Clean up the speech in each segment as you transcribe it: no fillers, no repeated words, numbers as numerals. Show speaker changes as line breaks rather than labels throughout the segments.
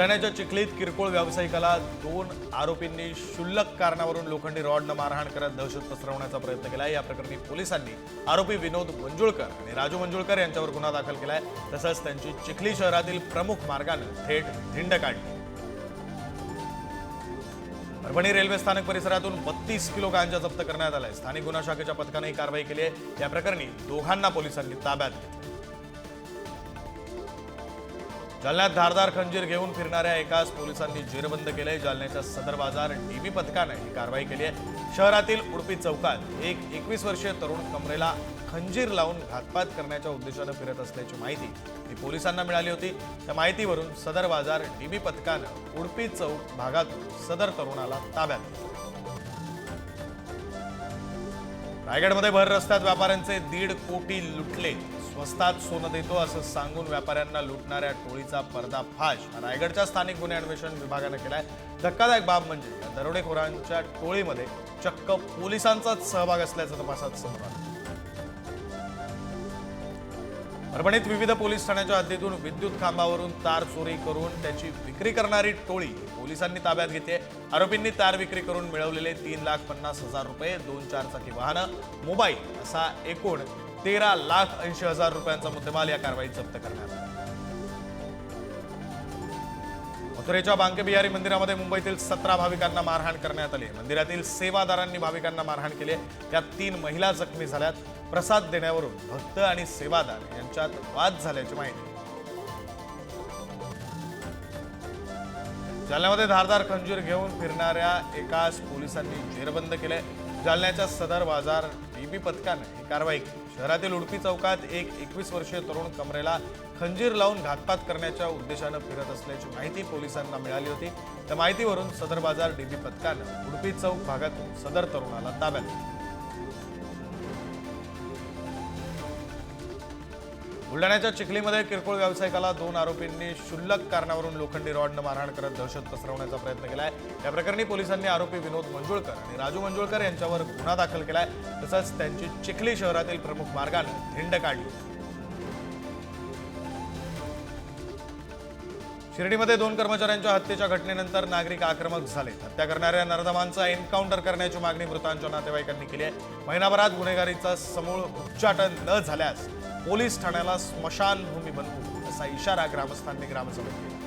बुलढाण्याच्या चिखलीत किरकोळ व्यावसायिकाला 2 आरोपींनी क्षुल्लक कारणावरून लोखंडी रॉडनं मारहाण करत दहशत पसरवण्याचा प्रयत्न केलाय। या प्रकरणी पोलिसांनी आरोपी विनोद मंजुळकर आणि राजू मंजुळकर यांच्यावर गुन्हा दाखल केलाय। तसंच त्यांची चिखली शहरातील प्रमुख मार्गाने थेट धिंड काढली। परभणी रेल्वे स्थानक परिसरातून 32 किलो गांजा जप्त करण्यात आलाय। स्थानिक गुन्हा शाखेच्या पथकाने ही कारवाई केली आहे। या प्रकरणी दोघांना पोलिसांनी ताब्यात घेतलं। जालन्यात धारदार खंजीर घेऊन फिरणाऱ्या एकाच पोलिसांनी जेरबंद केले। जालन्याच्या सदर बाजार डीबी पथकाने ही कारवाई केली आहे। शहरातील उडपी चौकात एक 21 वर्षीय तरुण कमरेला खंजीर लावून घातपात करण्याच्या उद्देशाने फिरत असल्याची माहिती पोलिसांना मिळाली होती। त्या माहितीवरून सदर बाजार डीबी पथकाने उडपी चौक भागातून सदर तरुणाला ताब्यात घेतले। रायगडमध्ये भर रस्त्यात व्यापाऱ्यांचे 1.5 कोटी लुटले। स्वस्तात सोनं देतो असं सांगून व्यापाऱ्यांना लुटणाऱ्या टोळीचा पर्दाफाश रायगडच्या स्थानिक गुन्हे अन्वेषण विभागाने केलाय। धक्कादायक बाब म्हणजे या दरोडेखोरांच्या टोळीमध्ये चक्क पोलिसांचाच सहभाग असल्याचं तपासात समोर आलं। परभणीत विविध पोलीस ठाण्याच्या हद्दीतून विद्युत खांबावरून तार चोरी करून त्याची विक्री करणारी टोळी पोलिसांनी ताब्यात घेतली आहे। आरोपींनी तार विक्री करून मिळवलेले 3,50,000 रुपये, 2 चारचाकी वाहनं, मोबाईल असा एकूण 13,80,000 रुपयांचा मुद्देमाल या कारवाईत जप्त करण्यात आला। मथुरेच्या बांके बिहारी मंदिरामध्ये मुंबईतील 17 भाविकांना मारहाण करण्यात आली। मंदिरातील सेवादारांनी भाविकांना मारहाण केली। त्यात 3 महिला जखमी झाल्यात। प्रसाद देण्यावरून भक्त आणि सेवादार यांच्यात वाद झाल्याची माहिती। जालन्यामध्ये धारदार खंजीर घेऊन फिरणाऱ्या एकाच पोलिसांनी जेरबंद केले। जालन्याच्या सदर बाजार डीबी पथकाने ही कारवाई केली। शहरातील उडपी चौकात एक 21 वर्षीय तरुण कमरेला खंजीर लावून घातपात करण्याच्या उद्देशाने फिरत असल्याची माहिती पोलिसांना मिळाली होती। त्या माहितीवरून सदर बाजार डीबी पथकाने उडपी चौक भागातून सदर तरुणाला ताब्यात घेतले। बुलढाण्याच्या चिखलीमध्ये किरकोळ व्यावसायिकाला 2 आरोपींनी क्षुल्लक कारणावरून लोखंडी रॉडनं मारहाण करत दहशत पसरवण्याचा प्रयत्न केलाय। या प्रकरणी पोलिसांनी आरोपी विनोद मंजुळकर आणि राजू मंजुळकर यांच्यावर गुन्हा दाखल केलाय। तसंच त्यांची चिखली शहरातील प्रमुख मार्गाने धिंड काढली। शिर्डीमध्ये 2 कर्मचाऱ्यांच्या हत्येच्या घटनेनंतर नागरिक आक्रमक झाले। हत्या करणाऱ्या नराधमांचा एन्काउंटर करण्याची मागणी मृतांच्या नातेवाईकांनी केली आहे। महिनाभरात गुन्हेगारीचा समूळ उच्चाटन न झाल्यास पोलीस ठाण्याला स्मशानभूमी बनवू असा इशारा ग्रामस्थांनी ग्रामसभेत दिला।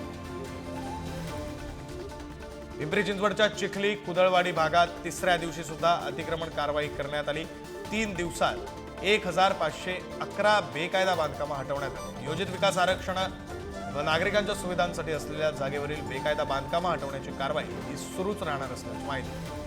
पिंपरी चिंचवडच्या चिखली कुदळवाडी भागात 3ऱ्या दिवशी सुद्धा अतिक्रमण कारवाई करण्यात आली। 3 दिवसात 1,511 बेकायदा बांधकामं हटवण्यात आली। नियोजित विकास आरक्षण व नागरिकांच्या सुविधांसाठी असलेल्या जागेवरील बेकायदा बांधकामं हटवण्याची कारवाई ही सुरूच राहणार असल्याची माहिती।